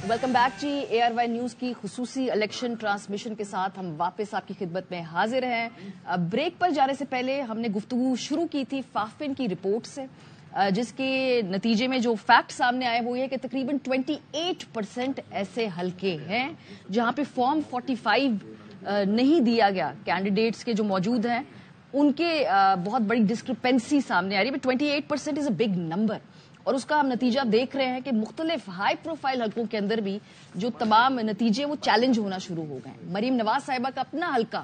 Welcome back جی ARY news کی خصوصی election transmission کے ساتھ ہم واپس آپ کی خدمت میں حاضر ہیں. بریک پر جانے سے پہلے ہم نے گفتگو شروع کی تھی فافن کی رپورٹ سے، جس کے نتیجے میں جو فیکٹ سامنے آئے وہ یہ کہ تقریباً 28% ایسے حلقے ہیں جہاں پہ فارم 45 نہیں دیا گیا کینڈیڈیٹس کے جو موجود ہیں ان کے بہت بڑی ڈسکرپنسی سامنے آ رہی ہے. 28% از اے بگ نمبر، اور اس کا ہم نتیجہ دیکھ رہے ہیں کہ مختلف ہائی پروفائل حلقوں کے اندر بھی جو تمام نتیجے وہ چیلنج ہونا شروع ہو گئے. مریم نواز صاحبہ کا اپنا حلقہ،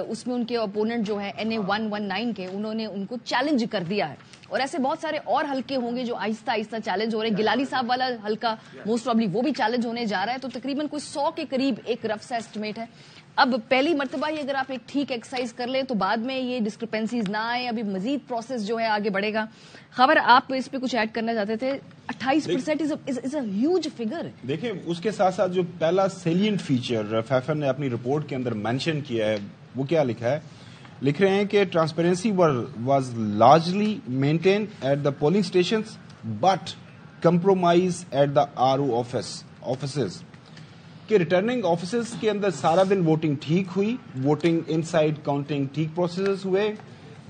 اس میں ان کے اپوننٹ جو ہے NA 119 کے، انہوں نے ان کو چیلنج کر دیا ہے، اور ایسے بہت سارے اور حلقے ہوں گے جو آہستہ آہستہ چیلنج ہو رہے ہیں. گیلانی صاحب والا حلقہ موسٹ پروبلی وہ بھی چیلنج ہونے جا رہا ہے. تو تقریباً کوئی 100 کے قریب ایک رف سا ایسٹیمیٹ ہے. اب پہلی مرتبہ ہی اگر آپ ایک ٹھیک ایکسرسائز کر لیں تو بعد میں یہ ڈسکرپنسیز نہ آئیں. ابھی مزید پروسیس جو ہے آگے بڑھے گا. خبر آپ اس پہ کچھ ایڈ کرنا چاہتے تھے؟ 28% از اے ہیوج فگر. دیکھیں اس کے ساتھ ساتھ جو پہلا سیلینٹ فیچر فیفن نے اپنی رپورٹ کے اندر مینشن کیا ہے وہ کیا لکھا ہے؟ لکھ رہے ہیں کہ transparency was largely maintained at the polling stations but compromised at the RO offices. کہ ریٹرننگ آفیسز کے اندر سارا دن ووٹنگ ٹھیک ہوئی، ووٹنگ ان سائڈ کاؤنٹنگ ٹھیک پروسیسز ہوئے.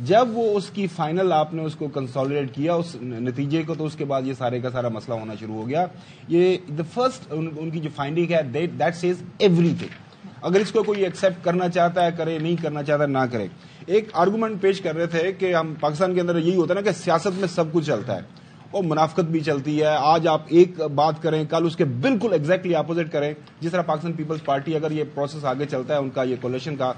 جب وہ اس کی فائنل آپ نے اس کو کنسالیڈیٹ کیا اس نتیجے کو، تو اس کے بعد یہ سارے کا سارا مسئلہ ہونا شروع ہو گیا. یہ دا فرسٹ ان کی جو فائنڈنگ ہے دیٹ سیز ایوری تھنگ. اگر اس کو کوئی ایکسیپٹ کرنا چاہتا ہے کرے، نہیں کرنا چاہتا نہ کرے. ایک آرگومنٹ پیش کر رہے تھے کہ ہم پاکستان کے اندر یہی ہوتا ہے نا کہ سیاست میں سب کچھ چلتا ہے اور منافقت بھی چلتی ہے. آج آپ ایک بات کریں، کل اس کے بالکل ایگزیکٹلی اپوزٹ کریں. جس طرح پاکستان پیپلز پارٹی اگر یہ پروسیس آگے چلتا ہے ان کا یہ کولیشن کا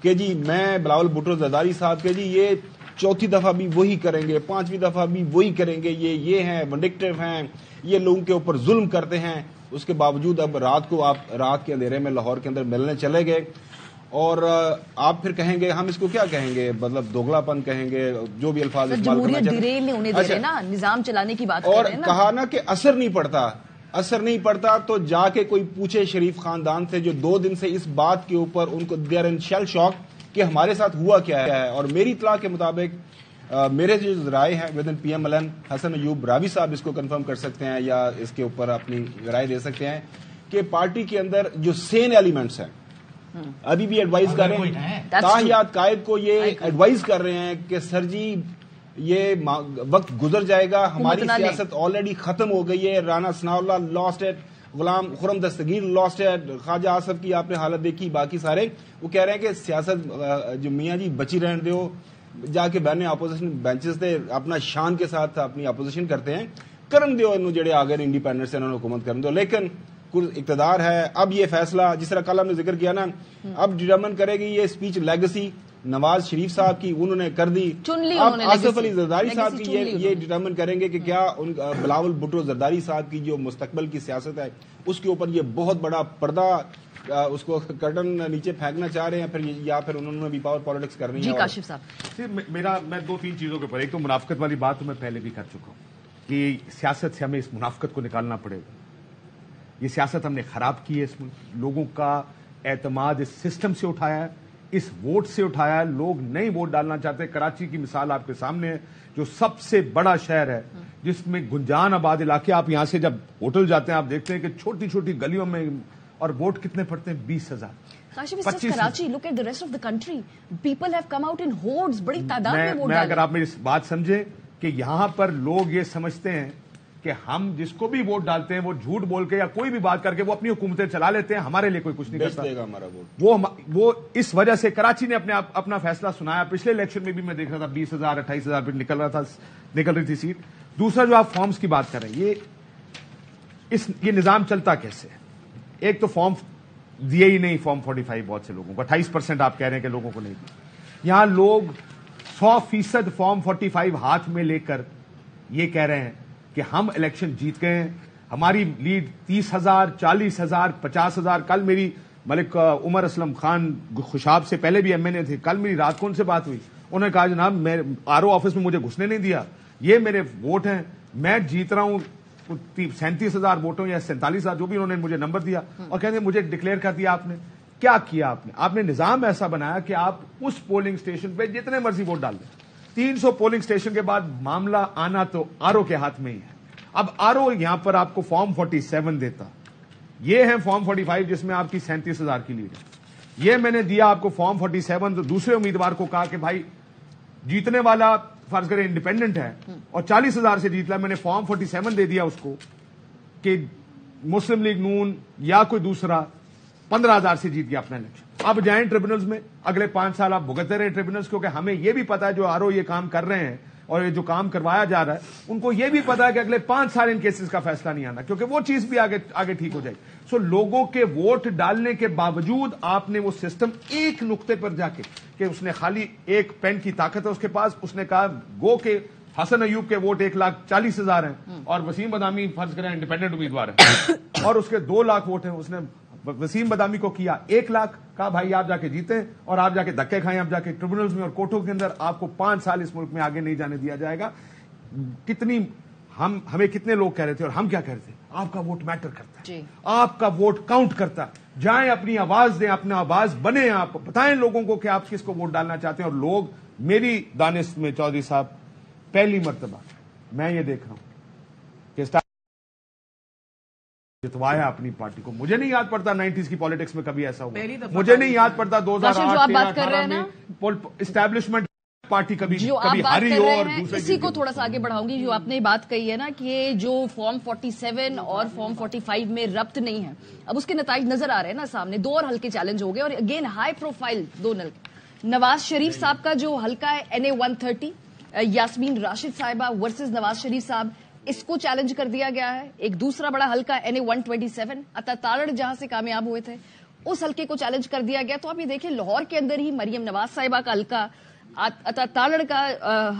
کہ جی میں بلاول بھٹو زرداری صاحب کے جی یہ چوتھی دفعہ بھی وہی کریں گے، پانچویں دفعہ بھی وہی کریں گے، یہ ہیں ونڈکٹیو ہیں، یہ لوگوں کے اوپر ظلم کرتے ہیں. اس کے باوجود اب رات کو آپ رات کے اندھیرے میں لاہور کے اندر ملنے چلے گئے اور آپ پھر کہیں گے ہم اس کو کیا کہیں گے، مطلب دوگلا پن کہیں گے، جو بھی الفاظ استعمال کرنا چاہتے ہیں نا، نظام چلانے کی بات اور کہا نا کہ اثر نہیں پڑتا. تو جا کے کوئی پوچھے شریف خاندان سے جو 2 دن سے اس بات کے اوپر ان کو they are in shell shock کہ ہمارے ساتھ ہوا کیا ہے. اور میری اطلاع کے مطابق میرے جو ذرائع ہیں ود ان PMLN، حسن ایوب راوی صاحب اس کو کنفرم کر سکتے ہیں یا اس کے اوپر اپنی رائے دے سکتے ہیں کہ پارٹی کے اندر جو سین ایلیمنٹس ہیں ابھی بھی ایڈوائز کر رہے ہیں، تاحیات قائد کو یہ ایڈوائز کر رہے ہیں کہ سر جی یہ وقت گزر جائے گا، ہماری سیاست آلریڈی ختم ہو گئی ہے. رانا ثناء اللہ last at, Ghulam Khurram Dastgir last at, خواجہ آصف کی آپ نے حالت دیکھی، باقی سارے وہ کہہ رہے ہیں کہ سیاست جو میاں جی بچی رہنے دو، جا کے بہنے اپوزیشن بینچز تے اپنا شان کے ساتھ اپنی اپوزیشن کرتے ہیں، کرن دیو انہوں جڑے آگے انڈیپینڈنٹ سے انہوں نے حکومت کرن دو. لیکن اقتدار ہے. اب یہ فیصلہ جس طرح کل ہم نے ذکر کیا نا، اب ڈٹرمن کرے گی یہ اسپیچ لیگسی نواز شریف صاحب کی انہوں نے کر دی، اب آصف علی زرداری صاحب کی یہ ڈٹرمن کریں گے کہ کیا بلاول بھٹو زرداری صاحب کی جو مستقبل کی سیاست ہے اس کے اوپر یہ بہت بڑا پردہ اس کو کرٹن نیچے پھینکنا چاہ رہے ہیں پھر، یا پھر انہوں نے بھی پاور پالیٹکس کرنی ہے. جی کاشف صاحب، میں 2-3 چیزوں کے اوپر، ایک تو منافقت والی بات تو میں پہلے بھی کر چکا ہوں کہ سیاست سے ہمیں اس منافقت کو نکالنا پڑے گا. یہ سیاست ہم نے خراب کی ہے، اس میں لوگوں کا اعتماد اس سسٹم سے اٹھایا ہے، اس ووٹ سے اٹھایا ہے. لوگ نہیں ووٹ ڈالنا چاہتے. کراچی کی مثال آپ کے سامنے ہے جو سب سے بڑا شہر ہے جس میں گنجان آباد علاقے، آپ یہاں سے جب ہوٹل جاتے ہیں آپ دیکھتے ہیں کہ چھوٹی چھوٹی گلیوں میں، اور ووٹ کتنے پڑتے ہیں؟ 20,000. Karachi, look at the rest of the country. People have come out in hordes، بڑی تعداد میں ووٹ ڈالے. اگر آپ میری بات سمجھیں کہ یہاں پر لوگ یہ سمجھتے ہیں کہ ہم جس کو بھی ووٹ ڈالتے ہیں وہ جھوٹ بول کے یا کوئی بھی بات کر کے وہ اپنی حکومتیں چلا لیتے ہیں، ہمارے لیے کوئی کچھ نہیں کرتا. وہ اس وجہ سے کراچی نے اپنا فیصلہ سنایا. پچھلے الیکشن میں بھی میں دیکھ رہا تھا 20,000 28,000 پہ نکل رہی تھی سیٹ. دوسرا جو آپ فارمز کی بات کر رہے ہیں، یہ نظام چلتا کیسے ہے؟ ایک تو فارم دیے ہی نہیں، فارم 45 بہت سے لوگوں کو، 28% آپ کہہ رہے ہیں کہ لوگوں کو نہیں دیا. یہاں لوگ 100% فارم 45 ہاتھ میں لے کر یہ کہہ رہے ہیں کہ ہم الیکشن جیت گئے ہیں، ہماری لیڈ 30,000 40,000 50,000. کل میری ملک عمر اسلم خان خوشاب سے پہلے بھی MNA تھے، کل میری رات کو ان سے بات ہوئی. انہوں نے کہا جناب میں RO آفس میں مجھے گھسنے نہیں دیا، یہ میرے ووٹ ہیں، میں جیت رہا ہوں 37,000 ووٹوں یا 47,000 جو بھی انہوں نے مجھے نمبر دیا، اور کہتے ہیں مجھے ڈکلیئر کر دیا. آپ نے کیا کیا؟ آپ نے نظام ایسا بنایا کہ آپ اس پولنگ اسٹیشن پہ جتنے مرضی ووٹ ڈال دیں. 300 پولنگ اسٹیشن کے بعد معاملہ آنا تو RO کے ہاتھ میں ہی ہے. اب RO یہاں پر آپ کو فارم 47 دیتا یہ ہے فارم 45 جس میں آپ کی 37,000 کی لیڈ ہے. یہ میں نے دیا آپ کو فارم 47 تو دوسرے امیدوار کو کہا کہ بھائی جیتنے والا فرض کریں انڈیپینڈنٹ ہے اور 40,000 سے جیت لا, میں نے فارم 47 دے دیا اس کو کہ مسلم لیگ نون یا کوئی دوسرا 15,000 سے جیت گیا اپنا الیکشن. اب جائیں ٹریبونلز میں, اگلے 5 سال آپ بھگتتے رہے ٹریبونلز, کیونکہ ہمیں یہ بھی پتا ہے جو آر او یہ کام کر رہے ہیں اور یہ جو کام کروایا جا رہا ہے ان کو یہ بھی پتا ہے کہ اگلے 5 سال ان کیسز کا فیصلہ نہیں آنا, کیونکہ وہ چیز بھی آگے ٹھیک ہو جائے گی. سو لوگوں کے ووٹ ڈالنے کے باوجود آپ نے وہ سسٹم ایک نقطے پر جا کے کہ اس نے خالی ایک پین کی طاقت ہے اس کے پاس, اس نے کہا گو کہ حسن ایوب کے ووٹ 1,40,000 ہیں اور وسیم بدامی فرض کریں انڈیپینڈنٹ امیدوار ہے اور اس کے 2 لاکھ ووٹ ہیں. اس نے وسیم بدامی کو کیا 1 لاکھ, کہا بھائی آپ جا کے جیتے اور آپ جا کے دھکے کھائیں, آپ جا کے ٹریبونلز میں اور کورٹوں کے اندر, آپ کو 5 سال اس ملک میں آگے نہیں جانے دیا جائے گا. کتنی ہمیں کتنے لوگ کہہ رہے تھے اور ہم کیا کہہ رہے تھے, آپ کا ووٹ میٹر کرتا ہے, آپ کا ووٹ کاؤنٹ کرتا ہے, جائیں اپنی آواز دیں, اپنا آواز بنے, آپ بتائیں لوگوں کو کہ آپ کس کو ووٹ ڈالنا چاہتے ہیں. اور لوگ میری دانش میں چودھری صاحب پہلی مرتبہ میں یہ دیکھ رہا ہوں کہ جتوایا اپنی پارٹی کو. مجھے نہیں یاد پڑتا 90s کی پالیٹکس میں کبھی ایسا ہوا, مجھے نہیں یاد پڑتا 2008 میں اسٹیبلشمنٹ پارٹی کبھی ہاری ہو. اور اسی کو تھوڑا سا آگے بڑھاؤں گی, جو آپ نے بات کہی ہے نا کہ جو فارم 47 اور فارم 45 میں ربط نہیں ہے, اب اس کے نتائج نظر آ رہے ہیں نا سامنے. 2 اور حلقے چیلنج ہو گئے اور اگین ہائی پروفائل 2 حلقے. نواز شریف صاحب کا جو حلقہ ہے NA 130, یاسمین راشد صاحبہ ورسز نواز شریف صاحب, اس کو چیلنج کر دیا گیا ہے. ایک دوسرا بڑا حلقہ NA 127 عطا تالڑ جہاں سے کامیاب ہوئے تھے, اس حلقے کو چیلنج کر دیا گیا. تو آپ یہ دیکھیں لاہور کے اندر ہی مریم نواز صاحبہ کا حلقہ, عطا تالڑ کا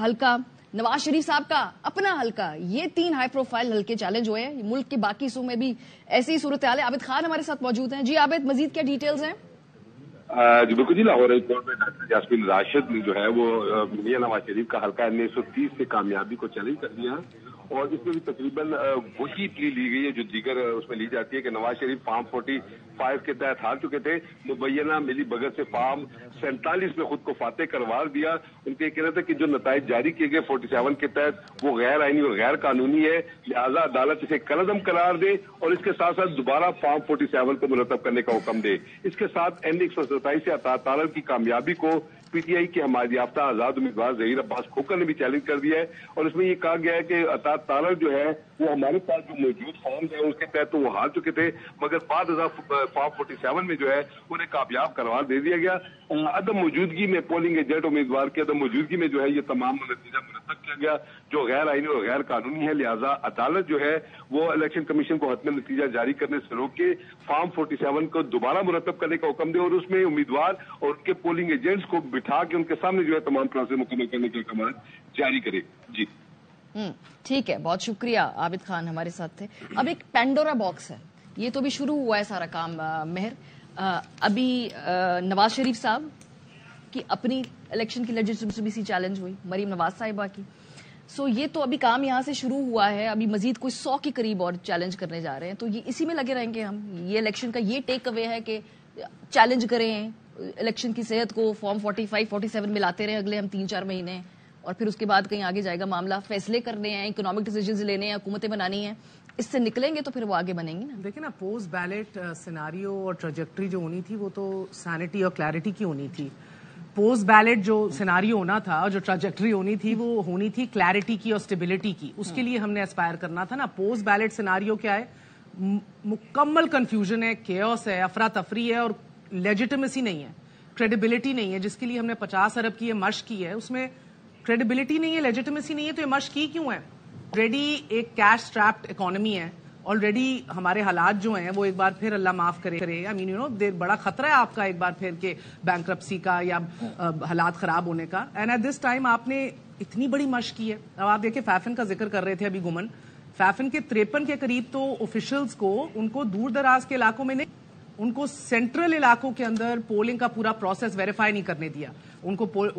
حلقہ, نواز شریف صاحب کا اپنا حلقہ, یہ 3 ہائی پروفائل حلقے چیلنج ہوئے ہیں. ملک کے باقی حصوں میں بھی ایسی صورتحال ہے. عابد خان ہمارے ساتھ موجود ہیں. جی عابد, مزید کیا ڈیٹیلز ہیں؟ جی بالکل جی, لاہور ہائی کورٹ میں ڈاکٹر یاسمین راشد جو ہے وہ میاں نواز شریف کا حلقہ 1930 سے کامیابی کو چیلنج کر دیا, اور اس میں بھی تقریباً وہی پلی لی گئی ہے جو دیگر اس میں لی جاتی ہے کہ نواز شریف فارم 45 کے تحت ہار چکے تھے, مبینہ ملی بھگت سے فارم 47 میں خود کو فاتح کروا دیا. ان کا یہ کہنا تھا کہ جو نتائج جاری کیے گئے 47 کے تحت وہ غیر آئینی اور غیر قانونی ہے, لہذا عدالت اسے کالعدم قرار دے اور اس کے ساتھ ساتھ دوبارہ فارم 47 کو مرتب کرنے کا حکم دے. اس کے ساتھ NA 127 سے عطا تالڑ کی کامیابی کو PTI کے حمایت یافتہ آزاد امیدوار ظہیر عباس کھوکھر نے بھی چیلنج کر دیا ہے, اور اس میں یہ کہا گیا ہے کہ عطا تالڑ جو ہے وہ ہمارے پاس جو موجود فارمز ہیں اس کے تحت تو وہ ہار چکے تھے, مگر بعد فارم 47 میں جو ہے انہیں کامیاب قرار دے دیا گیا. عدم موجودگی میں پولنگ ایجنٹ امیدوار کی عدم موجودگی میں جو ہے یہ تمام نتیجہ مرتب کیا گیا جو غیر آئینی اور غیر قانونی ہے. لہذا عدالت جو ہے وہ الیکشن کمیشن کو حتمی نتیجہ جاری کرنے سے روک کے فارم 47 کو دوبارہ مرتب کرنے کا حکم دے, اور اس میں امیدوار اور ان کے پولنگ ایجنٹس کو بٹھا کے ان کے سامنے جو ہے تمام پروسیس مکمل کرنے کے احکامات جاری کرے. جی ٹھیک ہے, بہت شکریہ. عابد خان ہمارے ساتھ تھے. اب ایک پینڈورا باکس ہے, یہ تو بھی شروع ہوا ہے سارا کام. مہر, ابھی نواز شریف صاحب کی اپنی الیکشن کی لیجٹمیسی چیلنج ہوئی, مریم نواز صاحبہ کی. سو یہ تو ابھی کام یہاں سے شروع ہوا ہے, ابھی مزید کوئی 100 کے قریب اور چیلنج کرنے جا رہے ہیں. تو یہ اسی میں لگے رہیں گے ہم. یہ الیکشن کا یہ ٹیک اوے ہے کہ چیلنج کریں الیکشن کی صحت کو, فارم 45 47 ملاتے رہیں اگلے ہم 3-4 مہینے, اور پھر اس کے بعد کہیں آگے جائے گا معاملہ. فیصلے کرنے ہیں, اکنامک ڈیسیجنز لینے ہیں, حکومتیں بنانی ہیں, اس سے نکلیں گے تو پھر وہ آگے بنیں گے نا. دیکھیں نا, پوسٹ بیلٹ سیناریو اور ٹریجیکٹری جو ہونی تھی وہ تو سینٹی اور کلیئرٹی کی ہونی تھی. پوسٹ بیلٹ جو سیناریو ہونا تھا اور جو ٹریجیکٹری ہونی تھی وہ ہونی تھی کلیئرٹی کی اور اسٹیبلٹی کی. اس کے لیے ہم نے اسپائر کرنا تھا نا. پوسٹ بیلٹ سیناریو کیا ہے, مکمل کنفیوژن ہے, کیوس ہے, افراتفری ہے, اور لیجیٹمیسی نہیں ہے, کریڈیبلٹی نہیں ہے. جس کے لیے ہم نے 50 ارب کی مشق کی ہے, اس میں کریڈیبلٹی نہیں ہے, لیجیٹمیسی نہیں ہے. تو یہ مشق کی کیوں ہے؟ آلریڈی ایک کیش اسٹریپڈ اکانومی ہے, آلریڈی ہمارے حالات جو ہیں وہ ایک بار پھر اللہ معاف کرے, آئی مین یو نو بڑا خطرہ ہے آپ کا ایک بار پھر کہ بینکرپسی کا یا حالات خراب ہونے کا. اینڈ ایٹ دس ٹائم آپ نے اتنی بڑی مشق کی ہے. اب آپ دیکھیں فیفن کا ذکر کر رہے تھے ابھی گمن, فیفن کے 53 کے قریب تو آفیشلز کو ان کو دور دراز کے علاقوں میں نہیں, ان کو سینٹرل علاقوں کے اندر پولنگ کا پورا پروسیس ویریفائی نہیں کرنے دیا. ان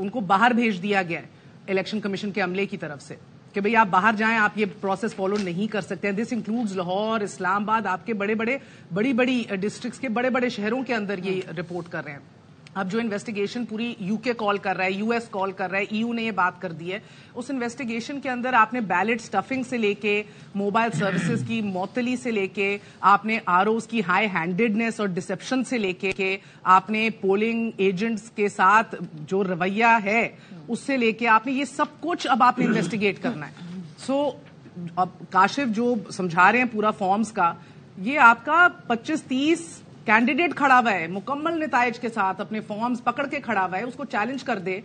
کو باہر بھیج دیا گیا ہے الیکشن کمیشن کے عملے کی طرف سے کہ بھئی آپ باہر جائیں, آپ یہ پروسیس فالو نہیں کر سکتے ہیں. دس انکلوڈز لاہور, اسلام آباد, آپ کے بڑی بڑی ڈسٹرکٹس کے بڑے بڑے شہروں کے اندر یہ رپورٹ کر رہے ہیں. اب جو انویسٹیگیشن پوری یو کے کال کر رہا ہے, یو ایس کال کر رہا ہے, EU نے یہ بات کر دی ہے, اس انویسٹیگیشن کے اندر آپ نے بیلٹ سٹفنگ سے لے کے موبائل سروسز کی معطلی سے لے کے آپ نے ROs کی ہائی ہینڈیڈنس اور ڈسپشن سے لے کے آپ نے پولنگ ایجنٹس کے ساتھ جو رویہ ہے اس سے لے کے آپ نے یہ سب کچھ اب آپ نے انویسٹیگیٹ کرنا ہے. سو اب کاشف جو سمجھا رہے ہیں پورا فارمز کا, یہ آپ کا 25-30 کینڈیڈیٹ کھڑا ہوا ہے مکمل نتائج کے ساتھ, اپنے فارمز پکڑ کے کھڑا ہوا ہے, اس کو چیلنج کر دے,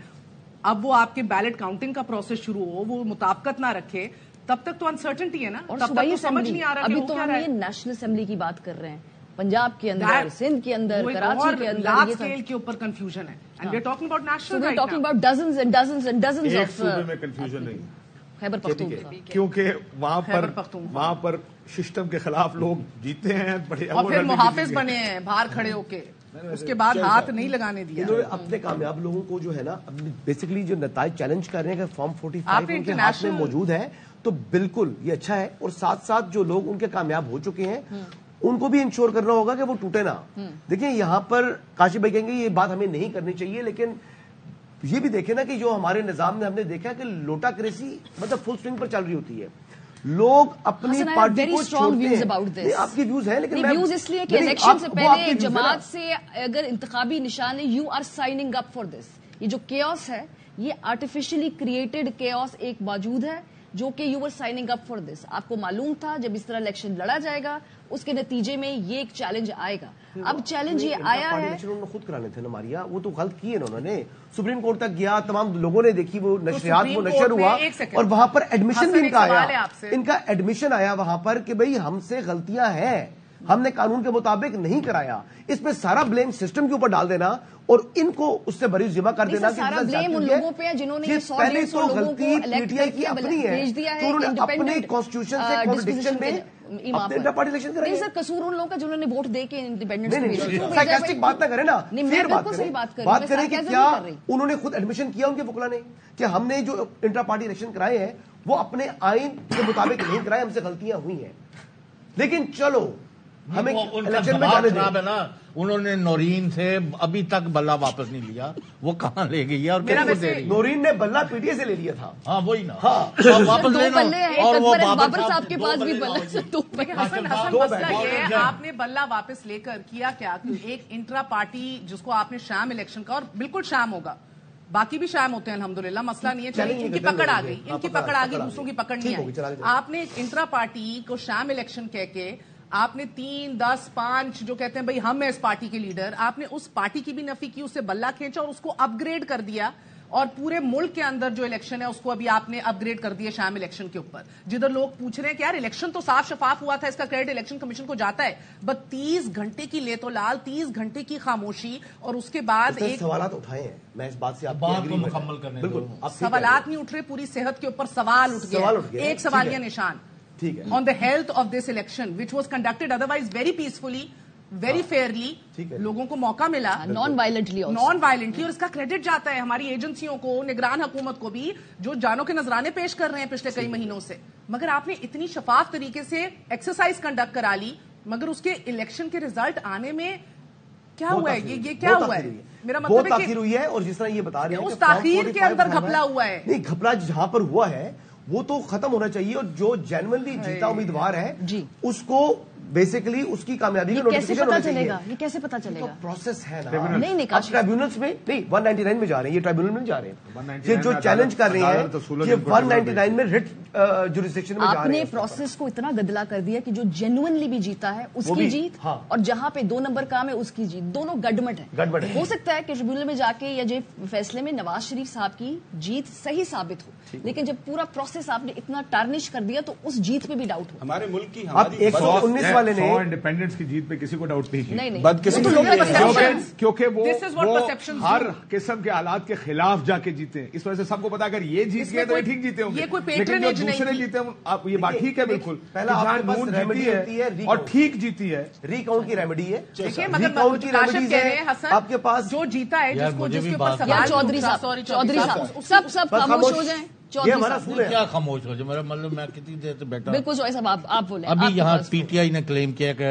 اب وہ آپ کے بیلٹ کاؤنٹنگ کا پروسیس شروع ہو, وہ مطابقت نہ رکھے, تب تک تو انسرٹنٹی ہے نا, تب تک تو سمجھ نہیں آ رہا. ابھی تو ہم یہ نیشنل اسمبلی کی بات کر رہے ہیں, پنجاب کے اندر, سندھ کے اندر, کراچی کے اندر, لارج اسکیل کے اوپر کنفیوژن ہے. And we are talking about national, we are talking about dozens and dozens and dozens of صوبے میں کنفیوژن نہیں, خیبر پختونخوا, کیونکہ وہاں پر سسٹم کے خلاف لوگ جیتے ہیں بڑے, اور پھر محافظ بنے ہیں باہر کھڑے ہو کے, اس کے بعد ہاتھ نہیں لگانے دیا. اپنے کامیاب لوگوں کو جو ہے نا بیسیکلی جو نتائج چیلنج کر رہے ہیں کہ فارم 45 ان کے ہاتھ میں موجود ہے, تو بالکل یہ اچھا ہے. اور ساتھ ساتھ جو لوگ ان کے کامیاب ہو چکے ہیں ان کو بھی انشور کرنا ہوگا کہ وہ ٹوٹے نہ. دیکھیں یہاں پر کاشف بھائی کہیں گے یہ بات ہمیں نہیں کرنی چاہیے, لیکن یہ بھی دیکھیں نا کہ جو ہمارے نظام میں ہم نے دیکھا کہ لوٹا کریسی مطلب فل سوئنگ پر چل رہی ہوتی ہے, لوگ اپنی پارٹی کو چھوڑتے ہیں. آپ کی ویوز ہیں, لیکن ویوز اس لیے کہ الیکشن سے پہلے جماعت سے اگر انتخابی نشان ہے, you are signing up for this. یہ جو کیوس ہے یہ آرٹیفیشلی کریٹڈ کیوس ایک موجود ہے جو کہ you are signing up for this. آپ کو معلوم تھا جب اس طرح الیکشن لڑا جائے گا اس کے نتیجے میں یہ ایک چیلنج آئے گا. اب چیلنج یہ آیا ہے, انہوں نے خود کرانے تھے نا ماریا, وہ تو غلط کیے انہوں نے, سپریم کورٹ تک گیا, تمام لوگوں نے دیکھی وہ نشریات, وہ نشر ہوا, اور وہاں پر ایڈمیشن بھی ان کا ایڈمیشن آیا وہاں پر کہ بھئی ہم سے غلطیاں ہیں, ہم نے قانون کے مطابق نہیں کرایا. اس پہ سارا بلیم سسٹم کے اوپر ڈال دینا اور ان کو اس سے بری ذمہ کر دینا, سارا بلیم ان لوگوں پہ ہے جنہوں نے پہلے تو غلطی پی ٹی آئی کی اپنی ہے, تو انہوں نے اپنے کانسٹیٹیوشن سے کانٹرڈکشن میں انٹر پارٹی الیکشن کرائی. نہیں سر, قصور ان لوگوں کا جنہوں نے ووٹ دے کے انڈیپینڈنٹ. سائیکاسٹک بات نہ کریں نا, پھر بات کریں کہ کیا انہوں نے خود ایڈمیشن کیا ان کے وکلا نے کہ ہم نے جو انٹر پارٹی الیکشن کرائے ہیں وہ اپنے آئین کے مطابق نہیں کرائے, ہم سے غلطیاں ہوئی ہیں. لیکن چلو ہمیں الیکشن میں جانے دیں نا. انہوں نے نورین سے ابھی تک بلہ واپس نہیں لیا, وہ کہاں لے گئی ہے اور نورین نے بلہ پی ٹی آئی سے لے لیا تھا. ہاں وہی نا, واپس لینا, اور وہ بابر صاحب کے پاس بھی بلہ. حسن مسئلہ یہ ہے, آپ نے بلہ واپس لے کر کیا کیا, ایک انٹرا پارٹی جس کو آپ نے شام الیکشن کا, اور بالکل شام ہوگا, باقی بھی شام ہوتے ہیں الحمدللہ, مسئلہ نہیں ہے, چلیے ان کی پکڑ آ گئی, ان کی پکڑ آ گئی, دوسروں کی پکڑ نہیں آئی. آپ نے ایک انٹرا پارٹی کو شام الیکشن کہہ کے آپ نے 3, 10, 5 جو کہتے ہیں بھائی ہم ہیں اس پارٹی کے لیڈر, آپ نے اس پارٹی کی بھی نفی کی, اس سے بلہ کھینچا اور اس کو اپ گریڈ کر دیا, اور پورے ملک کے اندر جو الیکشن ہے اس کو ابھی آپ نے اپ گریڈ کر دیا شام الیکشن کے اوپر, جدھر لوگ پوچھ رہے ہیں کہ یار الیکشن تو صاف شفاف ہوا تھا, اس کا کریڈٹ الیکشن کمیشن کو جاتا ہے, بس 30 گھنٹے کی لیت و لال, 30 گھنٹے کی خاموشی, اور اس کے بعد ایک سوالات اٹھائے ہیں. میں اس بات سے آپ کو مکمل کرنے بالکل سوالات نہیں اٹھ رہے, پوری صحت کے اوپر سوال اٹھ گئے, ایک سوالیہ نشان on the health of this election which was conducted otherwise very peacefully, very fairly, لوگوں کو موقع ملا نان وائلنٹلی, اور اس کا کریڈٹ جاتا ہے ہماری ایجنسیوں کو, نگران حکومت کو بھی, جو جانوں کے نذرانے پیش کر رہے ہیں پچھلے کئی مہینوں سے. مگر آپ نے اتنی شفاف طریقے سے ایکسرسائز کنڈکٹ کرا لی, مگر اس کے الیکشن کے ریزلٹ آنے میں کیا ہوا ہے, یہ کیا ہوا ہے, میرا مطلب ہے تاخیر ہوئی ہے. اور جس طرح یہ بتا رہے ہیں اس تاخیر کے اندر گھپلا ہوا ہے, نہیں گھپلا جہاں پر ہوا ہے وہ تو ختم ہونا چاہیے, اور جو جینوئنلی جیتا امیدوار ہے اس کو بیسیکلی اس کی کامیابی کا نوٹیفیکیشن ہونا چاہیے. یہ کیسے پتا چلے گا؟ پروسیس ہے نا, نہیں ٹرائبیونلز میں نہیں 199 میں جا رہے ہیں, یہ ٹرائبیونل میں جا رہے ہیں, یہ جو چیلنج کر رہے ہیں یہ 199 میں ریٹ جوریسڈکشن میں جا رہے ہیں. آپ نے پروسیس کو اتنا گدلا کر دیا کہ جو جینوئنلی بھی جیتا ہے اس کی جیت, اور جہاں پہ 2 نمبر کام ہے اس کی جیت, دونوں گڈمٹ ہے. ہو سکتا ہے کہ ٹریبیونل میں جا کے یا جو فیصلے میں نواز شریف صاحب کی جیت صحیح ثابت ہو, لیکن جب پورا پروسیس آپ نے اتنا ٹارنش کر دیا تو اس جیت پہ بھی ڈاؤٹ ہو. ہمارے ملک کی 119 والے نے انڈیپینڈنس کی جیت پہ کسی کو ڈاؤٹ نہیں, کیونکہ وہ ہر قسم کے حالات کے خلاف جا کے جیتے ہیں, اس وجہ سے سب کو پتا اگر یہ جیت گئے تو یہ ٹھیک جیتے ہوں گے, لیکن جو دوسرے جیتے ہیں آپ یہ بات ٹھیک ہے بالکل, پہلا نون جیتی ہے اور ٹھیک جیتی ہے, ری کاؤنٹ کی ریمیڈی ہے, آپ کے پاس جو جیتا ہے جس کو جس کے اوپر سوال, چودھری صاحب سب خاموش ہو جائیں. کیا خاموش ہو جائے, میرا مطلب میں کتنی دیر سے بیٹھا, بالکل صاحب آپ بولیں. ابھی یہاں پی ٹی آئی نے کلیم کیا کہ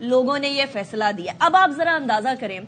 لوگوں نے یہ فیصلہ دیا. اب آپ ذرا اندازہ کریں,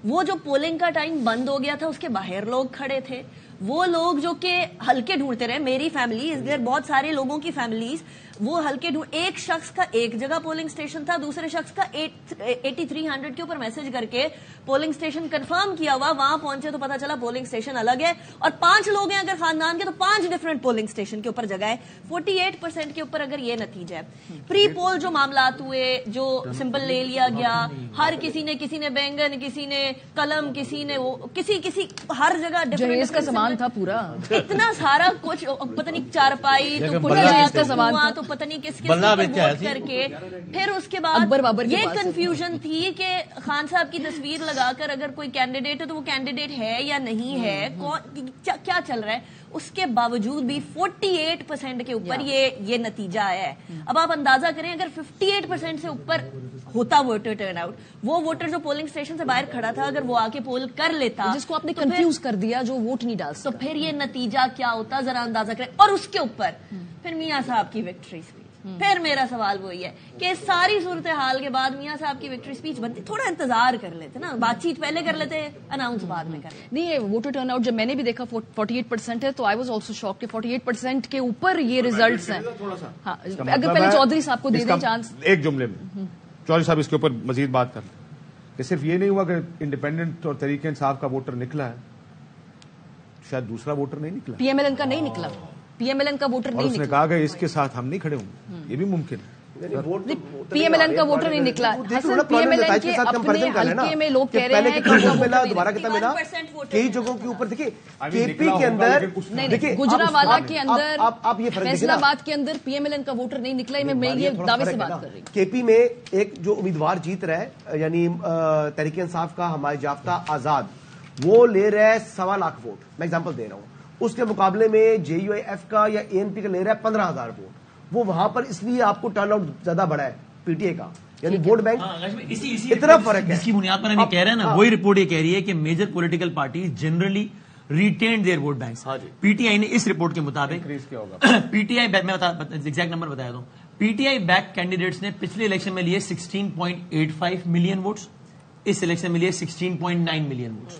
وہ جو پولنگ کا ٹائم بند ہو گیا تھا اس کے باہر لوگ کھڑے تھے, وہ لوگ جو کہ ہلکے ڈھونڈتے رہے, میری فیملی ادھر بہت سارے لوگوں کی فیملیز وہ ہلکے ڈھونڈ, ایک شخص کا ایک جگہ پولنگ سٹیشن تھا, دوسرے شخص کا 8300 کے اوپر میسج کر کے پولنگ سٹیشن کنفرم کیا ہوا, وہاں پہنچے تو پتا چلا پولنگ سٹیشن الگ ہے, اور 5 لوگ ہیں اگر خاندان کے تو 5 ڈفرنٹ پولنگ سٹیشن کے اوپر جگہ ہے. 48% کے اوپر اگر یہ نتیجہ ہے. پری پول جو معاملات ہوئے, جو سمپل لے لیا گیا, ہر کسی نے بینگن, کسی نے قلم, کسی نے وہ, کسی ہر جگہ جہیز کا سامان تھا پورا, اتنا سارا کچھ, پتہ نہیں چارپائی تو پورا جہیز کا سامان تھا, تو پتہ نہیں کس ووٹ کر کے. پھر اس کے بعد یہ کنفیوژن تھی کہ خان صاحب کی تصویر لگا کر اگر کوئی کینڈیڈیٹ ہے تو وہ کینڈیڈیٹ ہے یا نہیں ہے, کیا چل رہا ہے. اس کے باوجود بھی 48% کے اوپر یہ نتیجہ آیا ہے. اب آپ اندازہ کریں اگر 58% سے اوپر ہوتا ووٹر ٹرن آؤٹ, وہ ووٹر جو پولنگ اسٹیشن سے باہر کھڑا تھا اگر وہ آ کے پول کر لیتا, جس کو آپ نے کنفیوز کر دیا, جو ووٹ نہیں ڈال سکتا, تو پھر یہ نتیجہ کیا ہوتا ذرا اندازہ کریں. اور اس کے اوپر پھر میاں صاحب کی وکٹری اسپیچ. پھر میرا سوال وہی ہے کہ ساری صورتحال کے بعد میاں صاحب کی وکٹری اسپیچ بنتی, تھوڑا انتظار کر لیتے نا, بات چیت پہلے کر لیتے, اناؤنس بعد میں کر لیتے. نہیں, ووٹر ٹرن آؤٹ جب میں نے بھی دیکھا 48% ہے تو آئی واز آلسو شاک کہ 48% کے اوپر یہ ریزلٹس ہیں. ہاں, اگر پہلے چودھری صاحب کو دے دیں چانس. ایک جملے میں چودھری صاحب اس کے اوپر مزید بات کر لیں کہ صرف یہ نہیں ہوا کہ انڈیپینڈنٹ اور تحریک انصاف کا ووٹر نکلا ہے, شاید دوسرا ووٹر نہیں نکلا, پی ایم ایل این کا نہیں نکلا, پی ایم ایل این کا ووٹر نہیں نکلا. اس نے کہا کہ اس کے ساتھ ہم نہیں کھڑے ہوں گے, یہ بھی ممکن ہے. پی ایم ایل این کا ووٹر نہیں نکلا. پی ایم ایل این کے اپنے حلقے میں لوگ کہہ رہے ہیں کہ دوبارہ کتنا ملا, کئی جگہوں کے اوپر دیکھیں کے پی کے اندر, گجرانوالہ کے اندر, فیصل آباد کے اندر پی ایم ایل این کا ووٹر نہیں نکلا. میں یہ دعوے سے بات کر رہی ہوں. کے پی میں ایک جو امیدوار جیت رہا ہے, یعنی تحریک انصاف کا حمایت یافتہ آزاد, وہ لے رہا ہے 1.25 لاکھ ووٹ, میں ایگزامپل دے رہا ہوں. اس کے مقابلے میں جے یو ایف کا یا اے این پی کا لے رہا ہے 15,000 ووٹ. وہ وہاں پر اس لیے آپ کو ٹرن آؤٹ زیادہ بڑا ہے پی ٹی اے کا, یعنی ووٹ بینک اتنا فرق ہے. اس کی بنیاد پر ہم یہ کہہ رہے ہیں نا, وہی رپورٹ یہ کہہ رہی ہے کہ major political parties generally retained their vote banks. P T I نے اس رپورٹ کے مطابق پی ٹی آئی میں ایگزیکٹ نمبر بتایا دوں, پی ٹی آئی بیک کینڈیڈیٹس نے پچھلے الیکشن میں لیے 16.85 ملین ووٹس, اس الیکشن میں لیے 16.9 ملین ووٹس.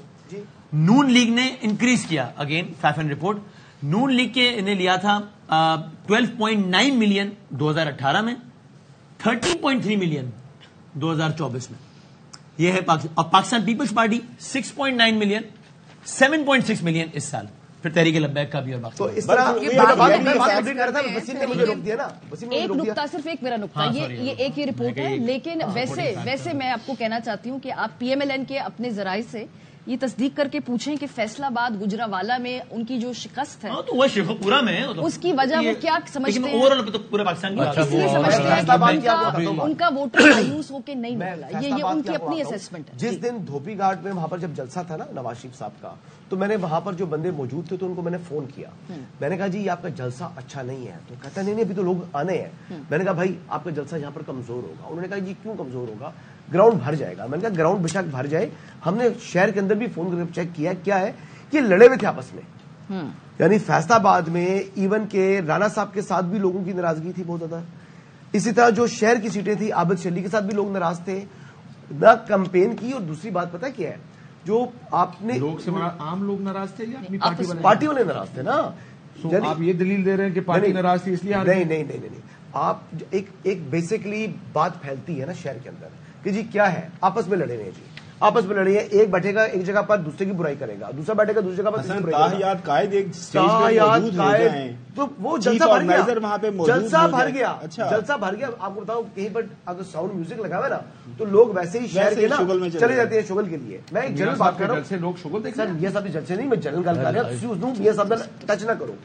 نون لیگ نے انکریز کیا, اگین فیفن رپورٹ, نون لیگ کے نے لیا تھا 12.9 ملین 2018 میں, 13.3 ملین 2024 میں. یہ ہے Pakistan Peoples Party 6.9 million, 7.6 million اس سال. پھر تحریک لبیک کا بھی اور باقی. تو اس طرح ایک نقطہ, صرف ایک میرا نقطہ, یہ ایک ہی رپورٹ ہے, لیکن ویسے میں آپ کو کہنا چاہتی ہوں کہ آپ پی ایم ایل این کے اپنے ذرائع سے یہ تصدیق کر کے پوچھیں کہ فیصل آباد گجرانوالہ میں ان کی جو شکست ہے تو وہ پورا میں اس کی وجہ وہ کیا سمجھتے ہیں, پورے پاکستان کی اس لیے سمجھتے ہیں کہ ان کا ووٹر مایوس ہو کے نہیں نکلا. یہ ان کی اپنی اسیسمنٹ ہے. جس دن دھوبی گھاٹ میں وہاں پر جب جلسہ تھا نا نواز شریف صاحب کا, تو میں نے وہاں پر جو بندے موجود تھے تو ان کو میں نے فون کیا, میں نے کہا جی آپ کا جلسہ اچھا نہیں ہے, تو کہتا نہیں ابھی تو لوگ آنے ہیں. میں نے کہا بھائی آپ کا جلسہ یہاں پر کمزور ہوگا. انہوں نے کہا جی کیوں کمزور ہوگا, گراؤنڈ بھر جائے گا. میں نے کہا گراؤنڈ بے شک بھر جائے, ہم نے شہر کے اندر بھی فون کر کے چیک کیا کیا ہے کہ لڑے ہوئے تھے آپس میں, یعنی فیصل آباد میں ایون کہ رانا صاحب کے ساتھ بھی لوگوں کی ناراضگی تھی بہت زیادہ. اسی طرح جو شہر کی سیٹیں تھی عابد شلی کے ساتھ بھی لوگ ناراض تھے, نہ کمپین کی. اور دوسری بات پتہ کیا ہے, جو آپ نے عام لوگ ناراض تھے یا پارٹی والے ناراض تھے نا, آپ یہ دلیل دے رہے ہیں کہ پارٹی ناراض تھی اس لیے نہیں. آپ ایک بیسکلی بات پھیلتی ہے نا شہر کے اندر کہ جی کیا ہے, آپس میں لڑے ہوئے ہیں, جی آپس میں لڑے ہیں, ایک بیٹھے گا ایک جگہ پر دوسرے کی برائی کرے گا, دوسرا بیٹھے گا دوسری جگہ پر تیسری برائی کرے گا. تو وہ جلسہ بھر گیا, جلسہ بھر گیا. آپ کو بتاؤں کہیں پر اگر ساؤنڈ میوزک لگا ہوا نا تو لوگ ویسے ہی شہر کے نا چلے جاتے ہیں شغل کے لیے. میں ایک جنرل بات کر رہا ہوں, لوگ شغل دیکھ سر یہ سب جلسے نہیں, میں جنرل گل کر رہا ہوں, یہ سب ٹچ نہ کرو.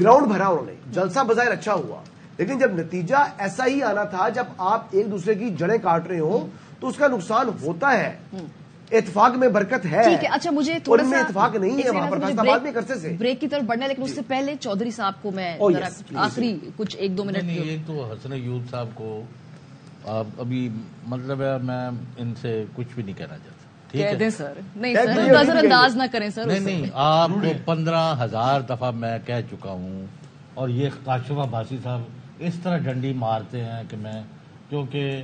گراؤنڈ بھرا انہوں نے, جلسہ بظاہر اچھا ہوا, لیکن جب نتیجہ ایسا ہی آنا تھا, جب آپ ایک دوسرے کی جڑیں کاٹ رہے ہو تو اس کا نقصان ہوتا ہے. اتفاق میں برکت ہے. ٹھیک ہے, اچھا مجھے تھوڑا سا اتفاق نہیں ہے وہاں پر فیصل آباد میں کرتے سے بریک کی طرف بڑھنا ہے, لیکن اس سے پہلے چودھری صاحب کو میں آخری کچھ 1-2 منٹ. ایک تو حسن یوسف صاحب کو ابھی مطلب ہے, میں ان سے کچھ بھی نہیں کہنا چاہتا. کہہ دیں سر, نہیں سر نظر انداز نہ کریں سر. نہیں, آپ کو 15,000 دفعہ میں کہہ چکا ہوں, اور یہ کاشف عباسی صاحب اس طرح ڈنڈی مارتے ہیں کہ میں, کیونکہ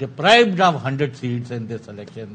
deprived of 100 seats in this election